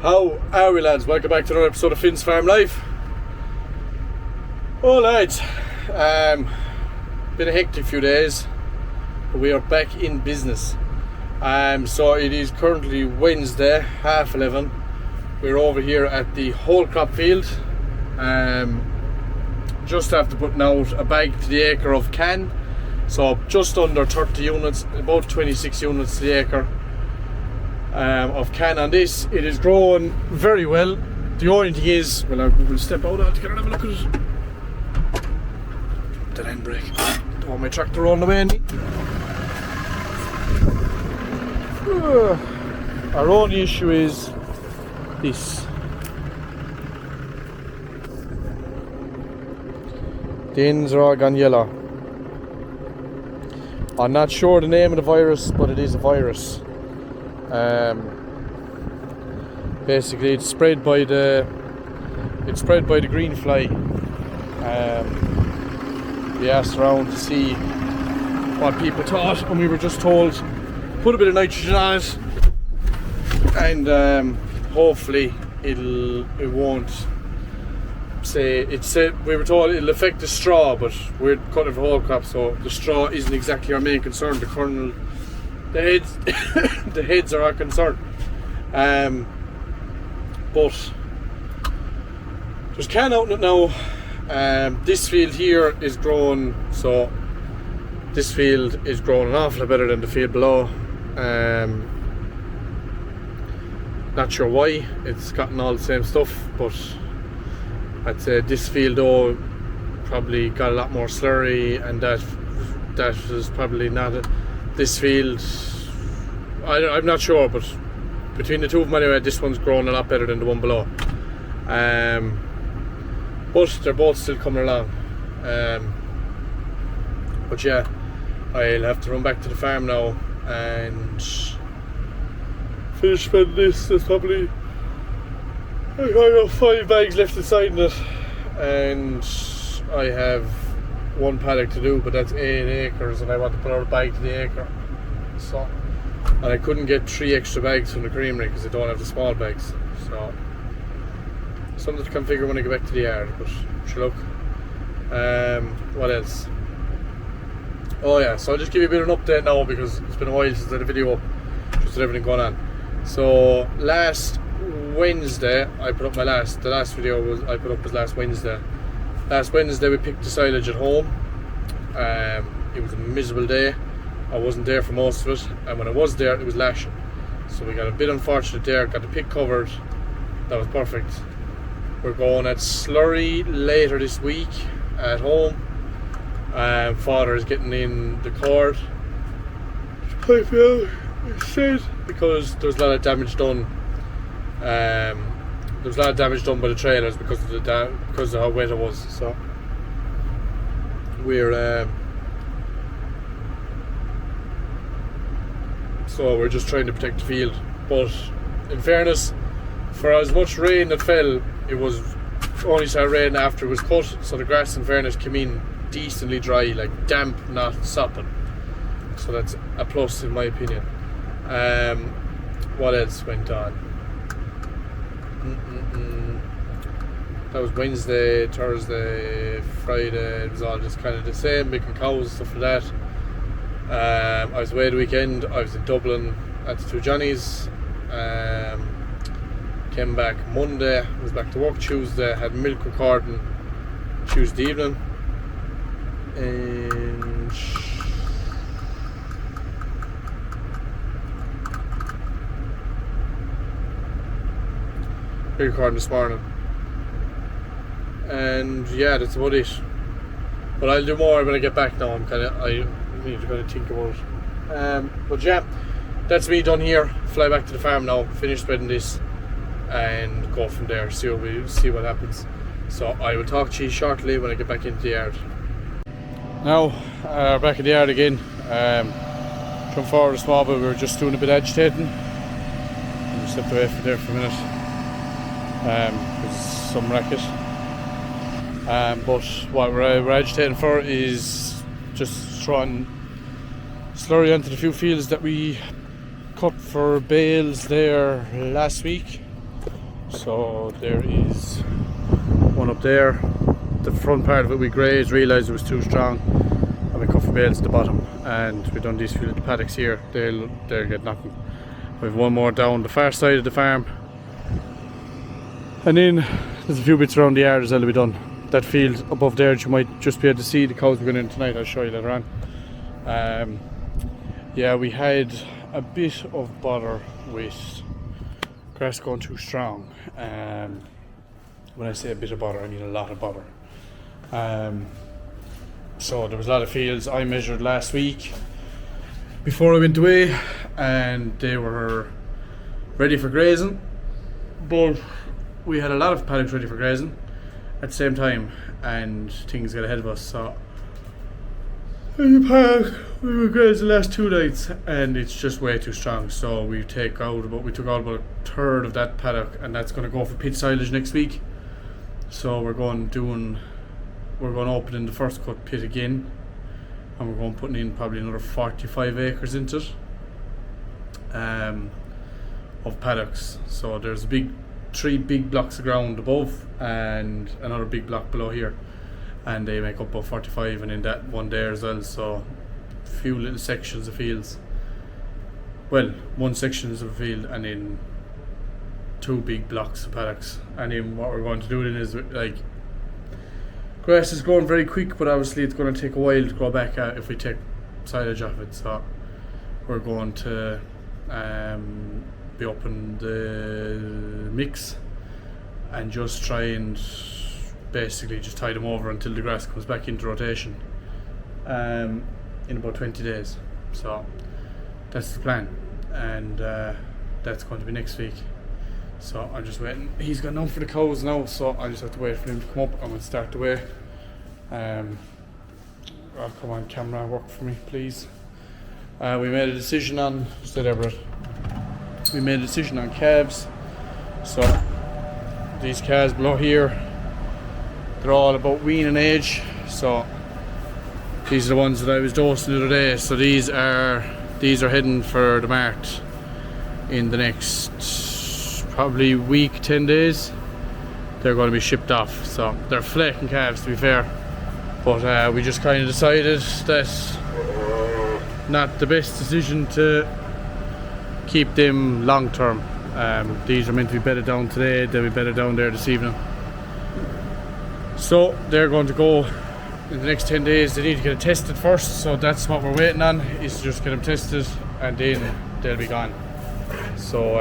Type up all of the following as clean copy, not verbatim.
How are we, lads? Welcome back to another episode of Finn's Farm Life. Oh, lads, been a hectic few days, but we are back in business. So it is currently Wednesday, 11:30. We're over here at the Wholecrop field. Just after putting out a bag to the acre of can, so just under 30 units, about 26 units to the acre. Of can on this. It is growing very well. The only thing is, well, I will step out altogether and have a look at it. That end brake. Don't want my tractor on the way. Our only issue is this. The ends are all gone yellow. I'm not sure the name of the virus, but it is a virus. Basically it's spread by the green fly. We asked around to see what people thought, and we were just told put a bit of nitrogen on it, and hopefully it won't say it said we were told it'll affect the straw, but we're cutting for whole crop, so the straw isn't exactly our main concern. The kernel, the heads the heads are our concern. But there's can out in it now. This field here is growing, so this field is growing an awful lot better than the field below. Not sure why, it's gotten all the same stuff, but I'd say this field though probably got a lot more slurry, and that is probably not it. This field, I'm not sure, but between the two of them anyway, this one's grown a lot better than the one below. But they're both still coming along. But yeah, I'll have to run back to the farm now and finish spreading this. There's probably, I got 5 bags left inside it, and I have one paddock to do, but that's 8 acres, and I want to put out a bag to the acre. So, and I couldn't get 3 extra bags from the creamery because I don't have the small bags. So, something to configure when I get back to the yard. But sure, look. What else? Oh yeah, so I'll just give you a bit of an update now because it's been a while since I had a video up, just with everything going on. So last Wednesday, I put up the last video I put up was last Wednesday. Last Wednesday we picked the silage at home. It was a miserable day. I wasn't there for most of it, and when I was there it was lashing. So we got a bit unfortunate there, got the pick covered. That was perfect. We're going at slurry later this week at home. Father is getting in the cord instead because there's a lot of damage done. There was a lot of damage done by the trailers because of how wet it was. So we're just trying to protect the field. But in fairness, for as much rain that fell, it was only started raining after it was cut, so the grass in fairness came in decently dry, like damp, not sopping. So that's a plus in my opinion. What else went on? That was Wednesday, Thursday, Friday. It was all just kind of the same, milking cows, stuff like that. I was away the weekend. I was in Dublin at the Two Johnnies. Came back Monday, was back to work Tuesday, had milk recording Tuesday evening, and milk recording this morning, and yeah, that's about it. But I'll do more when I get back now. I need to kind of think about it. But yeah, that's me done here. Fly back to the farm now, finish spreading this, and go from there, see what happens. So I will talk to you shortly when I get back into the yard. Now back in the yard again. Come forward a small bit, we were just doing a bit of agitating. I stepped away from there for a minute. There's some racket. But what we're agitating for is just throwing slurry onto the few fields that we cut for bales there last week. So there is one up there. The front part of it we grazed, realised it was too strong, and we cut for bales at the bottom, and we've done these few little paddocks here. They'll get nothing. We've one more down the far side of the farm, and then there's a few bits around the yard as well to be done. That field above there that you might just be able to see the cows we're going in tonight, I'll show you later on. Yeah, we had a bit of bother with grass going too strong. When I say a bit of bother, I mean a lot of bother. So there was a lot of fields I measured last week before I went away, and they were ready for grazing, but we had a lot of paddocks ready for grazing at the same time, and things got ahead of us. So in the park we were grazing the last 2 nights, and it's just way too strong. So we took out about a third of that paddock, and that's going to go for pit silage next week. So we're going opening the first cut pit again, and we're going putting in probably another 45 acres into it of paddocks. So there's 3 big blocks of ground above and another big block below here, and they make up about 45, and in that one there as well. So a few little sections of fields, well, one section is of a field, and then 2 big blocks of paddocks. And then what we're going to do then is, like, grass is growing very quick, but obviously it's going to take a while to grow back out if we take silage off it. So we're going to be upping the mix and just try and basically just tie them over until the grass comes back into rotation in about 20 days. So that's the plan, and that's going to be next week. So I'm just waiting. He's got none for the cows now, so I just have to wait for him to come up. I'm going to start the way. Oh, come on, camera, work for me, please. We made a decision on, we made a decision on calves. So these calves below here, they're all about weaning age. So these are the ones that I was dosing the other day. So these are heading for the mart in the next probably week, 10 days. They're going to be shipped off. So they're flaking calves, to be fair, but we just kind of decided that not the best decision to keep them long term. These are meant to be bedded down today, they'll be bedded down there this evening. So they're going to go in the next 10 days. They need to get it tested first, so that's what we're waiting on, is to just get them tested, and then they'll be gone. So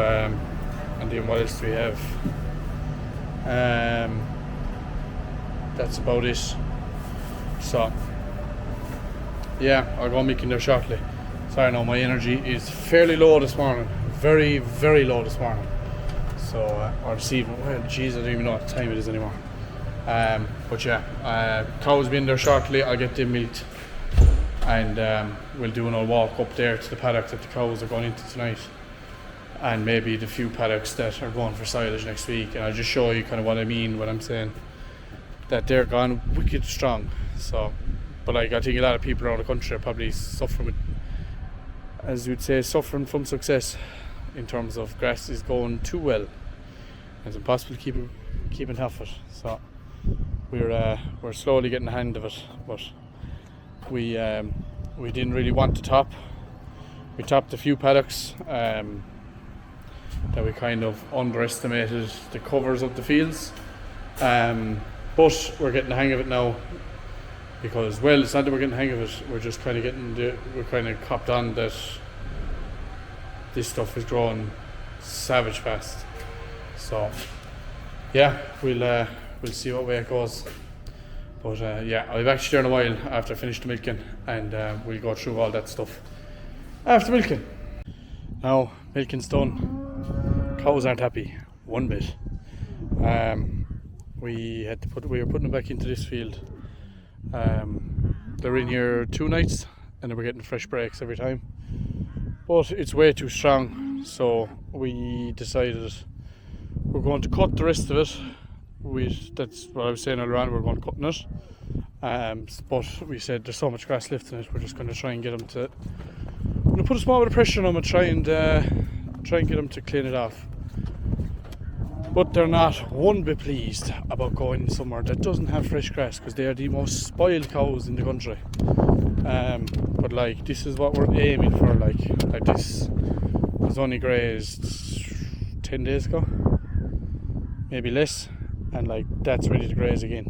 and then what else do we have? That's about it. So yeah, I'll go making there shortly. Sorry, no, my energy is fairly low this morning, very, very low this morning. So or this evening, well, geez, I don't even know what time it is anymore. But yeah, cows will be in there shortly. I'll get them milked, and we'll do an old walk up there to the paddock that the cows are going into tonight, and maybe the few paddocks that are going for silage next week. And I'll just show you kind of what I mean when I'm saying that they're gone wicked strong. So, but like, I think a lot of people around the country are probably suffering with, as you'd say, suffering from success in terms of grass is going too well. It's impossible to keep on top of it. So we're slowly getting the hang of it, but we didn't really want to top. We topped a few paddocks that we kind of underestimated the covers of the fields, but we're getting the hang of it now, because, well, it's not that we're getting the hang of it, we're just kind of we're kind of copped on that this stuff is growing savage fast. So yeah, we'll see what way it goes. But yeah, I'll be back to you in a while after I finish the milking, and we'll go through all that stuff after milking. Now milking's done. Cows aren't happy one bit. We were putting them back into this field. They're in here 2 nights, and they were getting fresh breaks every time, but it's way too strong. So we decided we're going to cut the rest of it. That's what I was saying earlier on, we're going to cut it. But we said there's so much grass left in it, we're just going to try and get them to, I'm going to put a small bit of pressure on them and try and get them to clean it off. But they're not one bit pleased about going somewhere that doesn't have fresh grass, because they are the most spoiled cows in the country. But like, this is what we're aiming for. Like this was only grazed 10 days ago, maybe less, and like that's ready to graze again.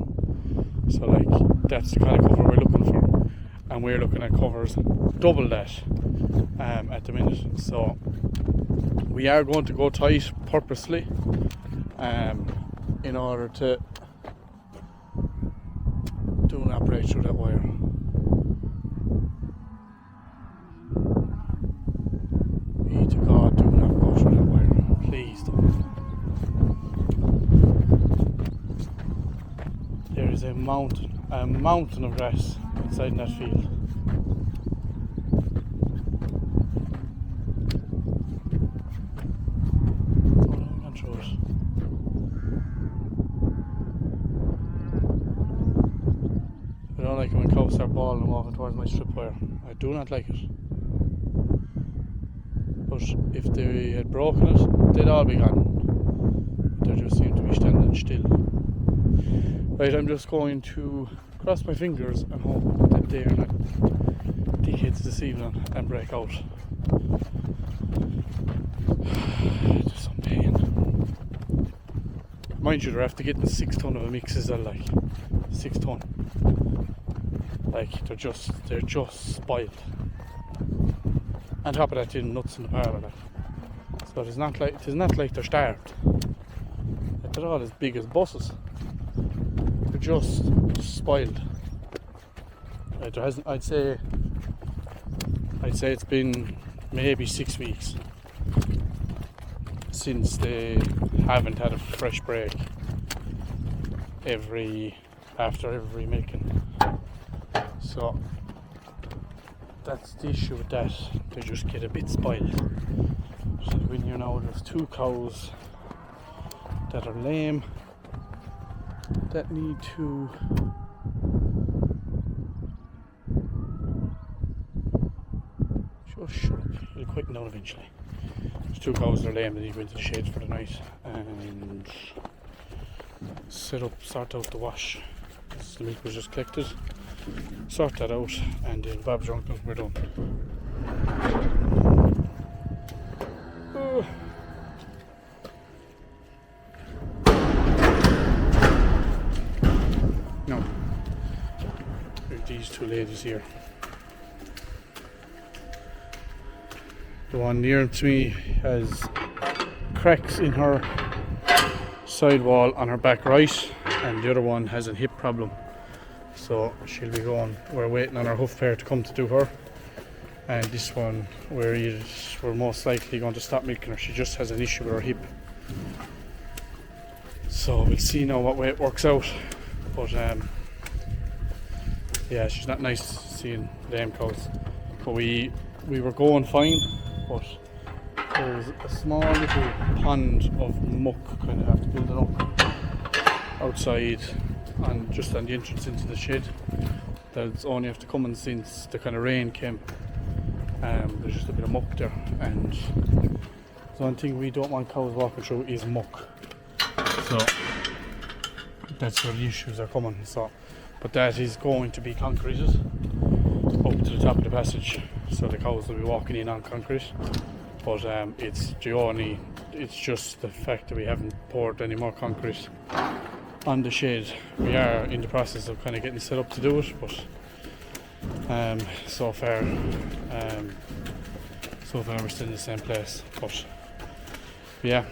So like that's the kind of cover we're looking for, and we're looking at covers double that at the minute. So we are going to go tight purposely in order to do not break through that wire. Be to God, do not go through that wire, please don't. There is a mountain of grass inside that field. I don't like it when cows start bawling and walking towards my strip wire. I do not like it. But if they had broken it, they'd all be gone. They just seem to be standing still. Right, I'm just going to cross my fingers and hope that they are not dickheads this evening and break out. There's some pain. Mind you, they're after getting 6 ton of a mix as well, like 6 ton. Like they're just spoiled. On top of that, they're nuts in the parlour, like. So it's not like they're starved. Like, they're all as big as buses. They're just spoiled. Like, there hasn't. I'd say it's been maybe 6 weeks since they haven't had a fresh break after every milking. So that's the issue with that. They just get a bit spoiled. So in here now, there's 2 cows that are lame that need to just shut up. You'll quieten down eventually. There's 2 cows that are lame that need to go into the shade for the night and sort out the wash. The milk was just collected. Sort that out, and then Bob's your uncle, we're done. No. There's these 2 ladies here. The one near to me has cracks in her sidewall on her back right, and the other one has a hip problem. So she'll be going. We're waiting on our hoof pair to come to do her, and this one we're most likely going to stop milking her. She just has an issue with her hip. So we'll see now what way it works out. But yeah, she's not nice seeing lame cows. But we were going fine, but there was a small little pond of muck, kind of have to build it up outside, just on the entrance into the shed. That's only after coming since the kind of rain came. There's just a bit of muck there, and the one thing we don't want cows walking through is muck. So that's where the issues are coming. So, but that is going to be concreted up to the top of the passage, so the cows will be walking in on concrete. But it's just the fact that we haven't poured any more concrete on the shed. We are in the process of kind of getting set up to do it, but so far we're still in the same place. But yeah,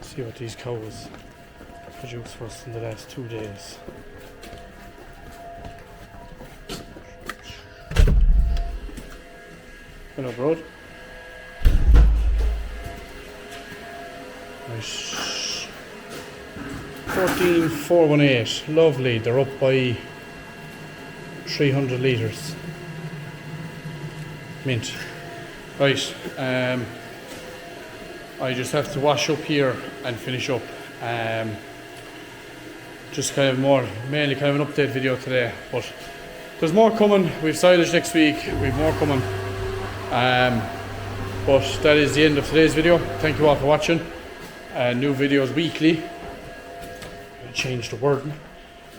see what these cows produce for us in the last 2 days. Hello, bro. Nice. 14,418. Lovely. They're up by 300 litres. Mint. Right. I just have to wash up here and finish up. Just kind of mainly kind of an update video today, but there's more coming. We've silage next week. We've more coming. But that is the end of today's video. Thank you all for watching. New videos weekly. I'm gonna change the word.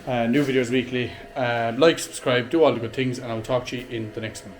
New videos weekly. Like, subscribe, do all the good things, and I'll talk to you in the next one.